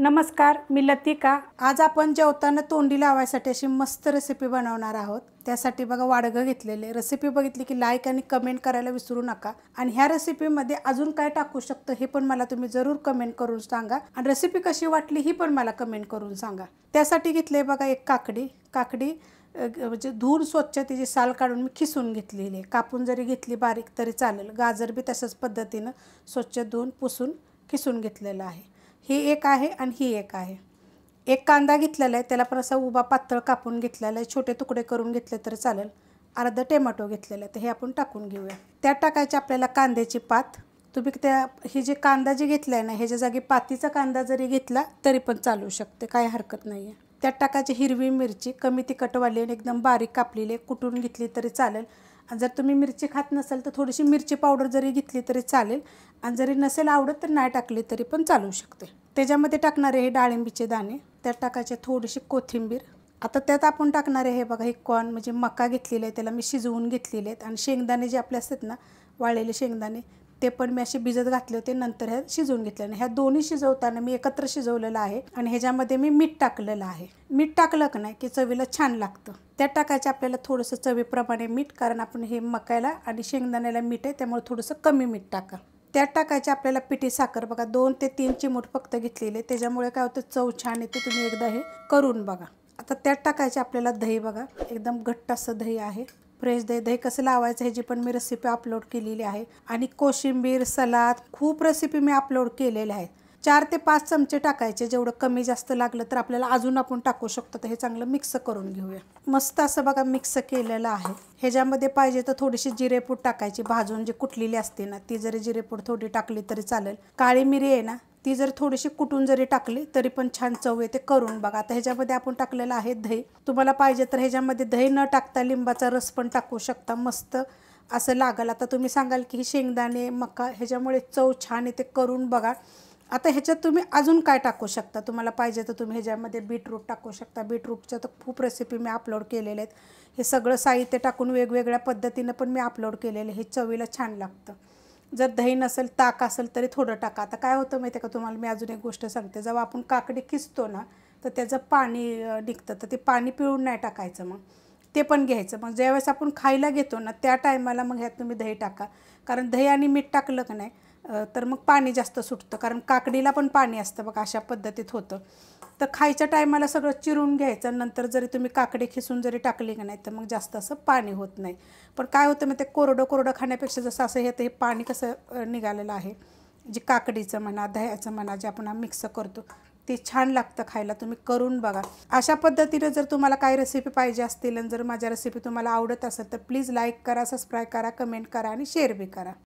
नमस्कार, मी लतिका। आज आपण जेवताना तोंडी लावायसाठी अशी मस्त रेसिपी बनवणार आहोत। त्यासाठी बघा वाडगं घेतलेले। रेसिपी बघितली की लाईक आणि कमेंट करायला विसरू नका। आणि ह्या रेसिपीमध्ये अजून काय टाकू शकतो हे पण मला तुम्ही जरूर कमेंट करून सांगा। आणि रेसिपी कशी वाटली ही पण मला कमेंट करून सांगा। त्यासाठी घेतले बघा एक काकडी म्हणजे धुवून स्वच्छ तिची साल काढून मी खिसून घेतलेली आहे। कापून जरी घेतली बारीक तरी चालेल। गाजर बी तशाच पद्धतीने स्वच्छ धुवून पुसून खिसून घेतलेला आहे। ही एक आहे आणि ही एक आहे। एक कांदा घेतलेला आहे, त्याला पण असा उभा पातळ कापून घेतलेला आहे। छोटे तुकडे करून घेतले तर चालेल। अर्धा टोमॅटो घेतलेला आहे, तर हे आपण टाकून घेऊया। त्यात टाकायची आपल्याला कांद्याची पात। तुम्ही त्या ही जे कांदा जे घेतलाय ना, ह्याच्या जागी पातीचा कांदा जरी घेतला तरी पण चालू शकते, काही हरकत नाही आहे। त्यात टाकायची हिरवी मिरची, कमी तिखटवाली आणि एकदम बारीक कापलेली, कुटून घेतली तरी चालेल। आणि जर तुम्ही मिरची खात नसेल तर थोडीशी मिरची पावडर जरी घेतली तरी चालेल। आणि जरी नसेल आवडत तर नाही टाकली तरी पण चालू शकते। त्याच्यामध्ये टाकणार आहे हे डाळिंबीचे दाणे, त्यात टाकायचे थोडीशी कोथिंबीर। आता त्यात आपण टाकणार आहे हे बघा, हे कॉर्न म्हणजे मका घेतलेले आहे, त्याला मी शिजवून घेतलेले आहेत। आणि शेंगदाणे जे आपले असतात ना, वाळलेले शेंगदाणे, ते पण मी असे भिजत घातले होते, नंतर हे शिजवून घेतले। ह्या दोन्ही शिजवताना मी एकत्र शिजवलेलं आहे। आणि ह्याच्यामध्ये मी मीठ टाकलेलं आहे। मीठ टाकलं की नाही की चवीला छान लागतं। त्यात टाकायचं आपल्याला थोडंसं चवीप्रमाणे मीठ, कारण आपण हे मकायला आणि शेंगदाण्याला मीठ आहे, त्यामुळे थोडंसं कमी मीठ टाका। त्यात टाकायची आपल्याला पिठी साखर बघा, 2 ते 3 चिमूट फक्त घेतलेले, त्याच्यामुळे काय होतं चव छान येते। तुम्ही एकदा हे करून बघा। आता त्यात टाकायचे आपल्याला दही बघा, एकदम घट्ट असं दही आहे, फ्रेश दही। दही कसं लावायचं ह्याची पण मी रेसिपी अपलोड केलेली आहे। आणि कोशिंबीर, सलाद, खूप रेसिपी मी अपलोड केलेल्या आहेत। 4 ते 5 चमचे टाकायचे, जेवढं कमी जास्त लागलं तर आपल्याला अजून आपण टाकू शकतो। तर हे चांगलं मिक्स करून घेऊया। मस्त असं बघा मिक्स केलेलं आहे। ह्याच्यामध्ये पाहिजे तर थोडीशी जिरेपूड टाकायची, भाजून जी कुटलेली असते ना, ती जरी जिरेपूड थोडी टाकली तरी चालेल। काळी मिरी आहे ना, ती जर थोडीशी कुटून जरी टाकली तरी पण छान चव येते, करून बघा। आता ह्याच्यामध्ये आपण टाकलेलं आहे दही। तुम्हाला पाहिजे तर ह्याच्यामध्ये दही न टाकता लिंबाचा रस पण टाकू शकता, मस्त असं लागल। आता तुम्ही सांगाल की ही शेंगदाणे मका ह्याच्यामुळे चव छान येते, करून बघा। आता ह्याच्यात तुम्ही अजून काय टाकू शकता, तुम्हाला पाहिजे तर तुम्ही ह्याच्यामध्ये बीटरूट टाकू शकता। बीटरूटच्या तर खूप रेसिपी मी अपलोड केलेले आहेत। हे सगळं साहित्य टाकून वेगवेगळ्या पद्धतीनं पण मी अपलोड केलेले, हे चवीला छान लागतं। जर दही नसेल, ताक असेल तरी थोडं टाका। आता काय होतं माहिती आहे का, तुम्हाला मी अजून एक गोष्ट सांगते। जेव्हा आपण काकडी किसतो ना, तर त्याचं पाणी निघतं, तर ते पाणी पिळून नाही टाकायचं, मग ते पण घ्यायचं। मग ज्यावेळेस आपण खायला घेतो ना, त्या टायमाला मग ह्यात तुम्ही दही टाका, कारण दही आणि मीठ टाकलं का नाही तर मग पाणी जास्त सुटतं, कारण काकडीला पण पाणी असतं बघा, अशा पद्धतीत होतं। तर खायच्या टायमाला सगळं चिरून घ्यायचं, नंतर जरी तुम्ही काकडी खिसून जरी टाकली का नाही तर मग जास्त असं पाणी होत नाही। पण काय होतं मग ते कोरडं खाण्यापेक्षा जसं असं हे पाणी कसं निघालेलं आहे, जे काकडीचं म्हणा, दह्याचं म्हणा, जे आपण मिक्स करतो, ते छान लागतं खायला। तुम्ही करून बघा। अशा पद्धतीने जर तुम्हाला काही रेसिपी पाहिजे असतील आणि जर माझ्या रेसिपी तुम्हाला आवडत असेल तर प्लीज लाईक करा, सबस्क्राईब करा, कमेंट करा आणि शेअर बी करा।